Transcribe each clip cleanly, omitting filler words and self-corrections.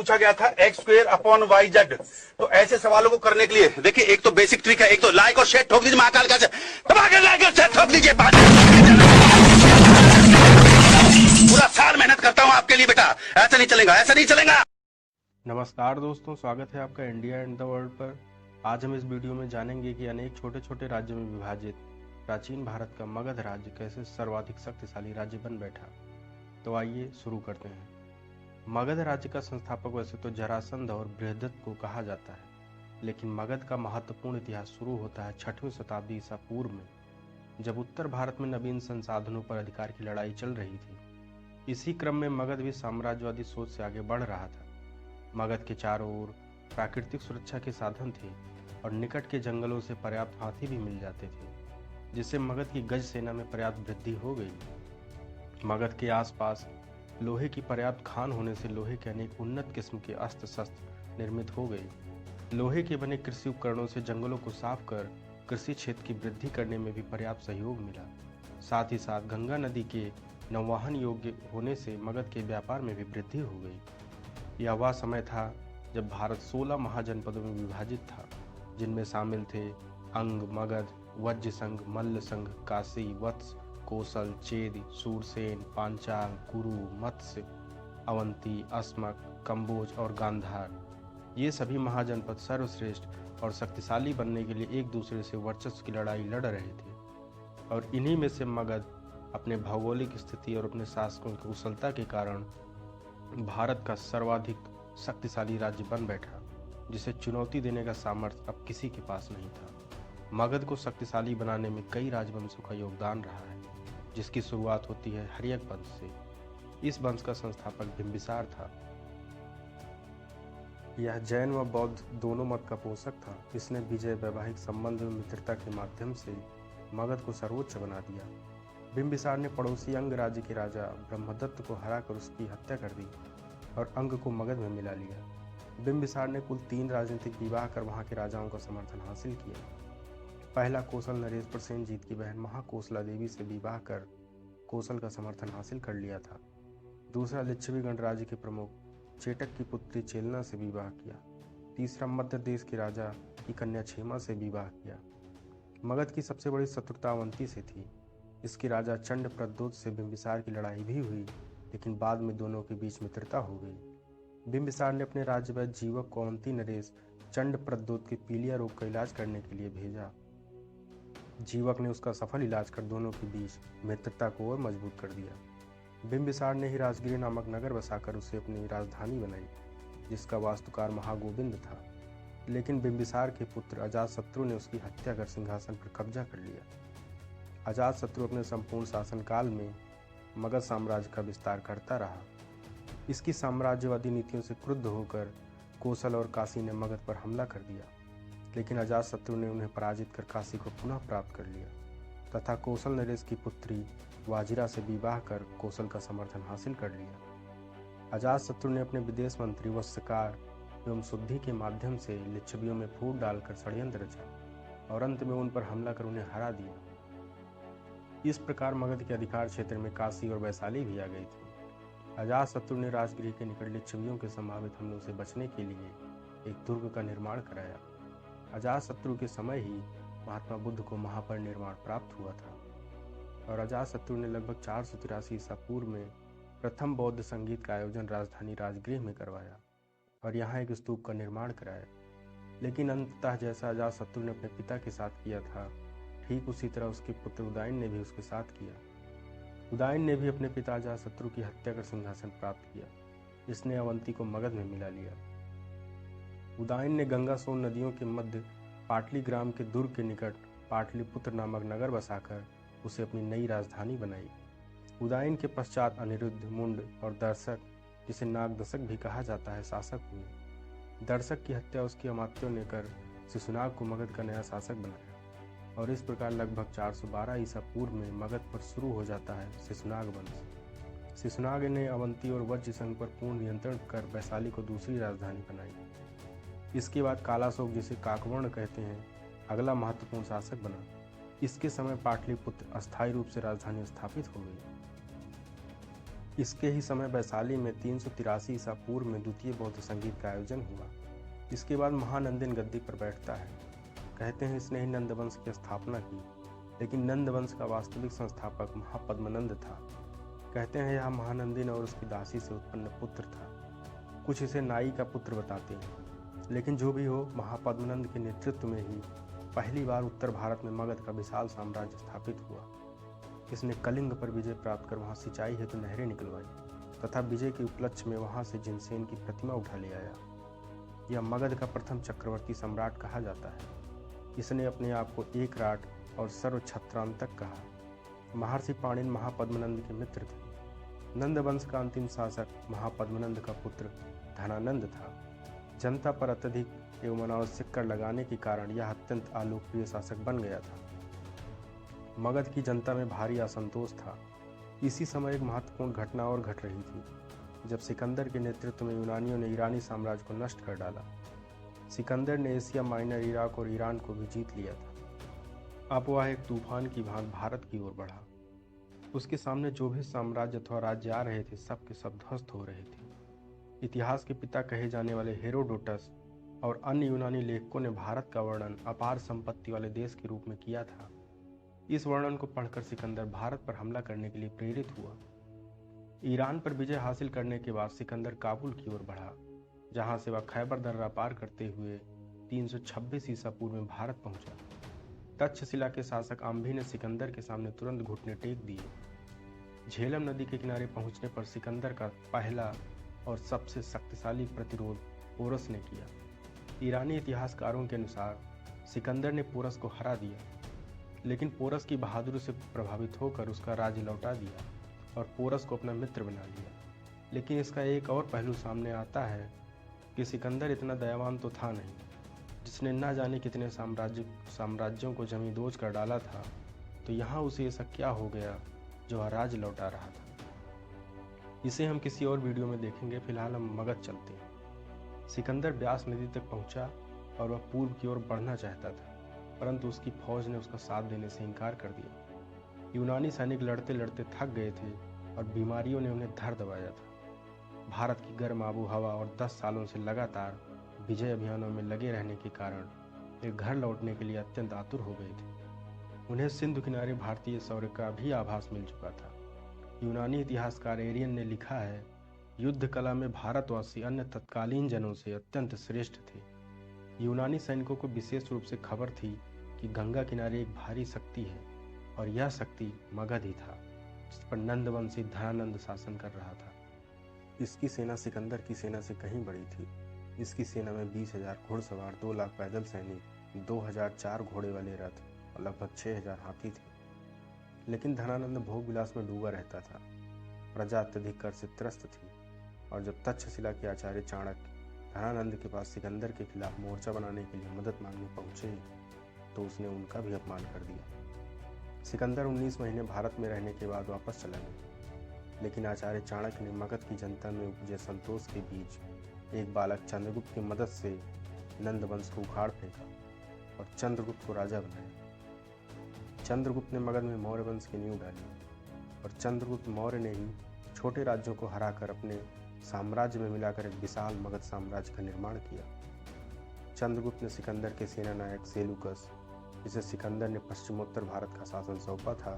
पूछा गया था x²/y/z। तो ऐसे सवालों को करने के लिए देखिए, एक तो बेसिक ट्रिक है, एक तो लाइक और शेयर ठोक दीजिए महाकाल का, दबा के लाइक और शेयर ठोक दीजिए। पूरा साल मेहनत करता हूं आपके लिए बेटा, ऐसा नहीं चलेगा, ऐसा नहीं चलेगा। नमस्कार दोस्तों, स्वागत है आपका इंडिया एंड द वर्ल्ड पर। आज हम इस वीडियो में जानेंगे कि अनेक छोटे छोटे राज्यों में विभाजित प्राचीन भारत का मगध राज्य कैसे सर्वाधिक शक्तिशाली राज्य बन बैठा। तो आइए शुरू करते हैं। मगध राज्य का संस्थापक वैसे तो जरासंध और बृहदत्त को कहा जाता है, लेकिन मगध का महत्वपूर्ण इतिहास शुरू होता है 6वीं शताब्दी ईसा पूर्व में, जब उत्तर भारत में नवीन संसाधनों पर अधिकार की लड़ाई चल रही थी। इसी क्रम में मगध भी साम्राज्यवादी सोच से आगे बढ़ रहा था। मगध के चारों ओर प्राकृतिक सुरक्षा के साधन थे और निकट के जंगलों से पर्याप्त हाथी भी मिल जाते थे, जिससे मगध की गज सेना में पर्याप्त वृद्धि हो गई। मगध के आसपास लोहे की पर्याप्त खान होने से लोहे के अनेक उन्नत किस्म के अस्त्र शस्त्र निर्मित हो गए। लोहे के बने कृषि उपकरणों से जंगलों को साफ कर कृषि क्षेत्र की वृद्धि करने में भी पर्याप्त सहयोग मिला। साथ ही साथ गंगा नदी के नौवहन योग्य होने से मगध के व्यापार में भी वृद्धि हो गई। यह वह समय था जब भारत 16 महाजनपदों में विभाजित था, जिनमें शामिल थे अंग, मगध, वज्र संघ, मल्ल संघ, काशी, वत्स, कोसल, चेद, सूरसेन, पांचाल, कुरु, मत्स्य, अवंती, अस्मक, कंबोज और गांधार। ये सभी महाजनपद सर्वश्रेष्ठ और शक्तिशाली बनने के लिए एक दूसरे से वर्चस्व की लड़ाई लड़ रहे थे, और इन्हीं में से मगध अपने भौगोलिक स्थिति और अपने शासकों की कुशलता के कारण भारत का सर्वाधिक शक्तिशाली राज्य बन बैठा, जिसे चुनौती देने का सामर्थ्य अब किसी के पास नहीं था। मगध को शक्तिशाली बनाने में कई राजवंशों का योगदान रहा है, जिसकी शुरुआत होती है हर्यक वंश से। इस वंश का संस्थापक बिंबिसार था। यह जैन व बौद्ध दोनों मत का पोषक था। इसने विजय, वैवाहिक संबंध में मित्रता के माध्यम से मगध को सर्वोच्च बना दिया। बिंबिसार ने पड़ोसी अंग राज्य के राजा ब्रह्मदत्त को हराकर उसकी हत्या कर दी और अंग को मगध में मिला लिया। बिंबिसार ने कुल 3 राजनीतिक विवाह कर वहां के राजाओं का समर्थन हासिल किया। पहला कोसल नरेश पर सेनजीत की बहन महाकोसला देवी से विवाह कर कोसल का समर्थन हासिल कर लिया था। दूसरा लिच्छवी गणराज्य के प्रमुख चेटक की पुत्री चेलना से विवाह किया। तीसरा मध्य देश के राजा की कन्या क्षेमा से विवाह किया। मगध की सबसे बड़ी शत्रुता अवंती से थी। इसके राजा चंड प्रद्योत से बिंबिसार की लड़ाई भी हुई, लेकिन बाद में दोनों के बीच मित्रता हो गई। बिंबिसार ने अपने राज्य वैद्य जीवक को अवंती नरेश चंड प्रद्योत के पीलिया रोग का इलाज करने के लिए भेजा। जीवक ने उसका सफल इलाज कर दोनों के बीच मित्रता को और मजबूत कर दिया। बिंबिसार ने ही राजगिरी नामक नगर बसाकर उसे अपनी राजधानी बनाई, जिसका वास्तुकार महागोविंद था। लेकिन बिंबिसार के पुत्र अजातशत्रु ने उसकी हत्या कर सिंहासन पर कब्जा कर लिया। अजातशत्रु अपने संपूर्ण शासनकाल में मगध साम्राज्य का विस्तार करता रहा। इसकी साम्राज्यवादी नीतियों से क्रुद्ध होकर कोसल और काशी ने मगध पर हमला कर दिया, लेकिन अजातशत्रु ने उन्हें पराजित कर काशी को पुनः प्राप्त कर लिया तथा कोसल नरेश की पुत्री वाजिरा से विवाह कर कोसल का समर्थन हासिल कर लिया। अजातशत्रु ने अपने विदेश मंत्री वत्सकार एवं शुद्धि के माध्यम से लिच्छवियों में फूट डालकर षड्यंत्र रचा और अंत में उन पर हमला कर उन्हें हरा दिया। इस प्रकार मगध के अधिकार क्षेत्र में काशी और वैशाली भी आ गई थी। अजातशत्रु ने राजगृह के निकट लिच्छवियों के संभावित हमलों से बचने के लिए एक दुर्ग का निर्माण कराया। अजातशत्रु के समय ही महात्मा बुद्ध को महापरिनिर्वाण प्राप्त हुआ था, और अजातशत्रु ने लगभग 483 ईसा पूर्व में प्रथम बौद्ध संगीत का आयोजन राजधानी राजगृह में करवाया और यहाँ एक स्तूप का निर्माण कराया। लेकिन अंततः जैसा अजातशत्रु ने अपने पिता के साथ किया था, ठीक उसी तरह उसके पुत्र उदयन ने भी उसके साथ किया। उदयन ने भी अपने पिता अजातशत्रु की हत्या कर सिंहासन प्राप्त किया। इसने अवंती को मगध में मिला लिया। उदयन ने गंगा सोन नदियों के मध्य पाटली ग्राम के दुर्ग के निकट पाटलिपुत्र नामक नगर बसाकर उसे अपनी नई राजधानी बनाई। उदयन के पश्चात अनिरुद्ध, मुंड और दर्शक, जिसे नागदशक भी कहा जाता है, शासक हुए। दर्शक की हत्या उसके अमात्यों ने कर शिशुनाग को मगध का नया शासक बनाया, और इस प्रकार लगभग 412 ईसा पूर्व में मगध पर शुरू हो जाता है शिशुनाग वंश। शिशुनाग ने अवंती और वज्र संघ पर पूर्ण नियंत्रण कर वैशाली को दूसरी राजधानी बनाई। इसके बाद कालाशोक, जिसे काकवर्ण कहते हैं, अगला महत्वपूर्ण शासक बना। इसके समय पाटलिपुत्र अस्थायी रूप से राजधानी स्थापित हो गई। इसके ही समय वैशाली में 383 ईसा पूर्व में द्वितीय बौद्ध संगीत का आयोजन हुआ। इसके बाद महानंदिन गद्दी पर बैठता है। कहते हैं इसने ही नंद वंश की स्थापना की, लेकिन नंद वंश का वास्तविक संस्थापक महापद्मनंद था। कहते हैं यह महानंदिन और उसकी दासी से उत्पन्न पुत्र था। कुछ इसे नाई का पुत्र बताते हैं, लेकिन जो भी हो, महापद्मनंद के नेतृत्व में ही पहली बार उत्तर भारत में मगध का विशाल साम्राज्य स्थापित हुआ। इसने कलिंग पर विजय प्राप्त कर वहां सिंचाई हेतु नहरें निकलवाई तथा विजय के उपलक्ष्य में वहां से जिनसेन की प्रतिमा उठा ले आया। यह मगध का प्रथम चक्रवर्ती सम्राट कहा जाता है। इसने अपने आप को एक राट और सर्वछत्रांतक कहा। महर्षि पाणिनि महापद्मनंद के मित्र थे। नंद वंश का अंतिम शासक महापद्मनंद का पुत्र धनानंद था। जनता पर अत्यधिक एवं अनावश्यक कर लगाने के कारण यह अत्यंत अलोकप्रिय शासक बन गया था। मगध की जनता में भारी असंतोष था। इसी समय एक महत्वपूर्ण घटना और घट रही थी, जब सिकंदर के नेतृत्व में यूनानियों ने ईरानी साम्राज्य को नष्ट कर डाला। सिकंदर ने एशिया माइनर, इराक और ईरान को भी जीत लिया था। अब वह एक तूफान की भांति भारत की ओर बढ़ा। उसके सामने जो भी साम्राज्य अथवा राज्य आ रहे थे, सब के सब ध्वस्त हो रहे थे। इतिहास के पिता कहे जाने वाले हेरोडोटस और अन्य यूनानी लेखकों ने भारत का वर्णन अपार संपत्ति वाले देश के रूप में किया था। इस वर्णन को पढ़कर सिकंदर भारत पर हमला करने के लिए प्रेरित हुआ। ईरान पर विजय हासिल करने के बाद सिकंदर काबुल की ओर बढ़ा, जहां से वह खैबर दर्रा पार करते हुए 326 ईसा पूर्व में भारत पहुंचा। तक्षशिला के शासक आम्भी ने सिकंदर के सामने तुरंत घुटने टेक दिए। झेलम नदी के किनारे पहुंचने पर सिकंदर का पहला और सबसे शक्तिशाली प्रतिरोध पोरस ने किया। ईरानी इतिहासकारों के अनुसार सिकंदर ने पोरस को हरा दिया, लेकिन पोरस की बहादुरी से प्रभावित होकर उसका राज्य लौटा दिया और पोरस को अपना मित्र बना लिया। लेकिन इसका एक और पहलू सामने आता है कि सिकंदर इतना दयावान तो था नहीं, जिसने न जाने कितने साम्राज्यों को जमींदोज कर डाला था। तो यहाँ उसे ऐसा क्या हो गया जो वह राज्य लौटा रहा था? इसे हम किसी और वीडियो में देखेंगे। फिलहाल हम मगध चलते हैं। सिकंदर ब्यास नदी तक पहुंचा और वह पूर्व की ओर बढ़ना चाहता था, परंतु उसकी फौज ने उसका साथ देने से इनकार कर दिया। यूनानी सैनिक लड़ते लड़ते थक गए थे और बीमारियों ने उन्हें धर दबाया था। भारत की गर्म आबो हवा और 10 सालों से लगातार विजय अभियानों में लगे रहने के कारण वे घर लौटने के लिए अत्यंत आतुर हो गए थे। उन्हें सिंधु किनारे भारतीय शौर्य का भी आभास मिल चुका था। यूनानी इतिहासकार एरियन ने लिखा है, युद्ध कला में भारतवासी अन्य तत्कालीन जनों से अत्यंत श्रेष्ठ थे। यूनानी सैनिकों को विशेष रूप से खबर थी कि गंगा किनारे एक भारी शक्ति है और यह शक्ति मगध ही था, जिस पर नंदवंशी धनानंद शासन कर रहा था। इसकी सेना सिकंदर की सेना से कहीं बड़ी थी। इसकी सेना में 20,000 घुड़सवार, 2 लाख पैदल सैनिक, 2004 घोड़े वाले रथ और लगभग 6,000 हाथी थे। लेकिन धनानंद भोग विलास में डूबा रहता था। प्रजा अत्यधिक कर से त्रस्त थी और जब तक्षशिला के आचार्य चाणक्य धनानंद के पास सिकंदर के खिलाफ मोर्चा बनाने के लिए मदद मांगने पहुंचे तो उसने उनका भी अपमान कर दिया। सिकंदर 19 महीने भारत में रहने के बाद वापस चला गया, लेकिन आचार्य चाणक्य ने मगध की जनता में उपजे संतोष के बीच एक बालक चंद्रगुप्त की मदद से नंद वंश को उखाड़ फेंका और चंद्रगुप्त को राजा बनाया। चंद्रगुप्त ने मगध में मौर्य वंश की नींव डाली और चंद्रगुप्त मौर्य ने ही छोटे राज्यों को हराकर अपने साम्राज्य में मिलाकर एक विशाल मगध साम्राज्य का निर्माण किया। चंद्रगुप्त ने सिकंदर के सेना नायक सेलुकस, जिसे सिकंदर ने पश्चिमोत्तर भारत का शासन सौंपा था,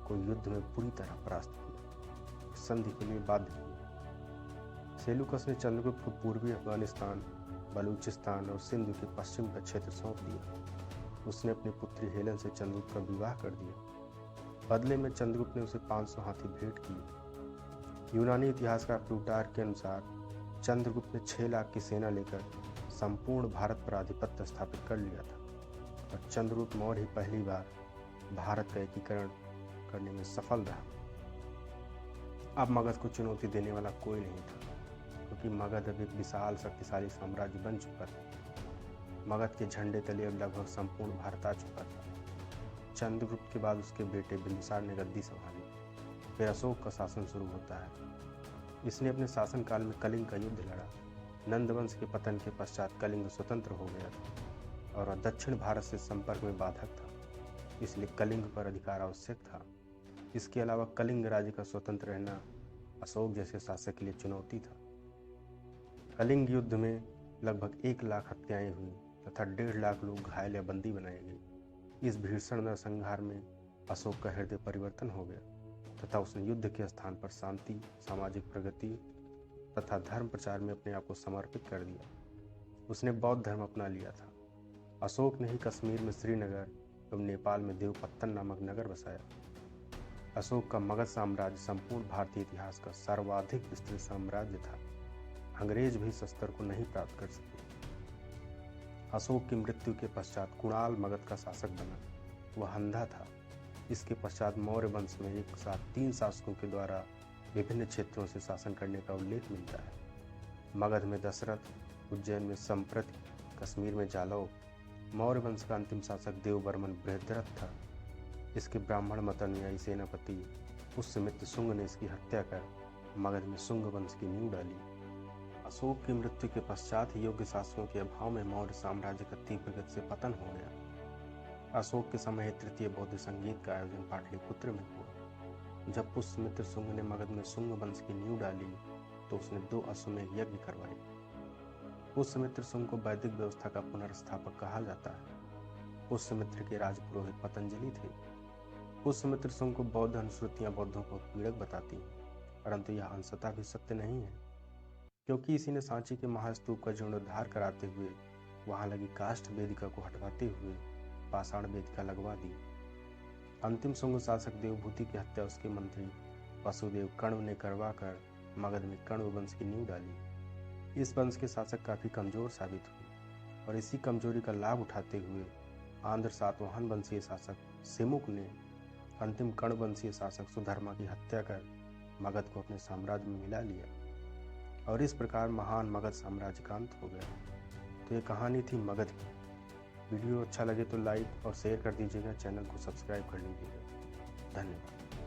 को युद्ध में पूरी तरह परास्त किया, संधि के लिए बाध्य किया। सेलुकस ने चंद्रगुप्त को पूर्वी अफगानिस्तान, बलूचिस्तान और सिंधु के पश्चिम का क्षेत्र सौंप दिया। उसने अपनी पुत्री हेलन से चंद्रगुप्त का विवाह कर दिया। बदले में चंद्रगुप्त ने उसे 500 हाथी भेंट किए। यूनानी इतिहासकार प्लूटार्क के अनुसार चंद्रगुप्त ने 6 लाख की सेना लेकर संपूर्ण भारत पर आधिपत्य स्थापित कर लिया था और चंद्रगुप्त मौर्य ही पहली बार भारत का एकीकरण करने में सफल रहा। अब मगध को चुनौती देने वाला कोई नहीं था, क्योंकि मगध अब एक विशाल शक्तिशाली साम्राज्य बन चुका था। मगध के झंडे तले अब लगभग संपूर्ण भारत आ चुका था। चंद्रगुप्त के बाद उसके बेटे बिंबिसार ने गद्दी संभाली। फिर अशोक का शासन शुरू होता है। इसने अपने शासनकाल में कलिंग का युद्ध लड़ा। नंदवंश के पतन के पश्चात कलिंग स्वतंत्र हो गया था और दक्षिण भारत से संपर्क में बाधक था, इसलिए कलिंग पर अधिकार आवश्यक था। इसके अलावा कलिंग राज्य का स्वतंत्र रहना अशोक जैसे शासक के लिए चुनौती था। कलिंग युद्ध में लगभग 1 लाख हत्याएं हुई तथा 1.5 लाख लोग घायल या बंदी बनाए गए। इस भीषण नरसंहार में अशोक का हृदय परिवर्तन हो गया तथा उसने युद्ध के स्थान पर शांति, सामाजिक प्रगति तथा धर्म प्रचार में अपने आप को समर्पित कर दिया। उसने बौद्ध धर्म अपना लिया था। अशोक ने ही कश्मीर में श्रीनगर एवं नेपाल में देवपत्तन नामक नगर बसाया। अशोक का मगध साम्राज्य संपूर्ण भारतीय इतिहास का सर्वाधिक विस्तृत साम्राज्य था। अंग्रेज भी इस स्तर को नहीं प्राप्त कर सके। अशोक की मृत्यु के पश्चात कुणाल मगध का शासक बना। वह अंधा था। इसके पश्चात मौर्य वंश में एक साथ 3 शासकों के द्वारा विभिन्न क्षेत्रों से शासन करने का उल्लेख मिलता है। मगध में दशरथ, उज्जैन में संप्रति, कश्मीर में जालौक। मौर्य वंश का अंतिम शासक देववर्मन बृहद्रथ था। इसके ब्राह्मण मत अनुयायी सेनापति पुष्यमित्र शुंग ने इसकी हत्या कर मगध में शुंग वंश की नींव डाली। अशोक की मृत्यु के पश्चात ही योग्य शासकों के अभाव में मौर्य साम्राज्य का तीव्र गति से पतन हो गया। अशोक के समय तृतीय बौद्ध संगीत का आयोजन पाटलिपुत्र में हुआ। जब पुष्यमित्र शुंग ने मगध में शुंग वंश की नींव डाली तो उसने 2 अश्वमेध यज्ञ करवाए। पुष्यमित्र शुंग को वैदिक व्यवस्था का पुनर्स्थापक कहा जाता है। पुष्यमित्र के राजपुरोहित पतंजलि थे। पुष्यमित्र शुंग को बौद्ध अनुश्रुतियां बौद्धों को पीड़क बताती हैं, परंतु यह अंशतः भी सत्य नहीं है, क्योंकि इसी ने सांची के महास्तूप का जीर्णोद्धार कराते हुए वहां लगी काष्ठ वेदिका को हटवाते हुए पाषाण वेदिका लगवा दी। अंतिम शुंग शासक देवभूति की हत्या उसके मंत्री वसुदेव कण्व ने करवा कर मगध में कण्व वंश की नींव डाली। इस वंश के शासक काफी कमजोर साबित हुए और इसी कमजोरी का लाभ उठाते हुए आंध्र सातवाहन वंशीय शासक सिमुक ने अंतिम कण्व वंशीय शासक सुधर्मा की हत्या कर मगध को अपने साम्राज्य में मिला लिया और इस प्रकार महान मगध साम्राज्य का अंत हो गया। तो ये कहानी थी मगध की। वीडियो अच्छा लगे तो लाइक और शेयर कर दीजिएगा, चैनल को सब्सक्राइब कर लीजिएगा। धन्यवाद।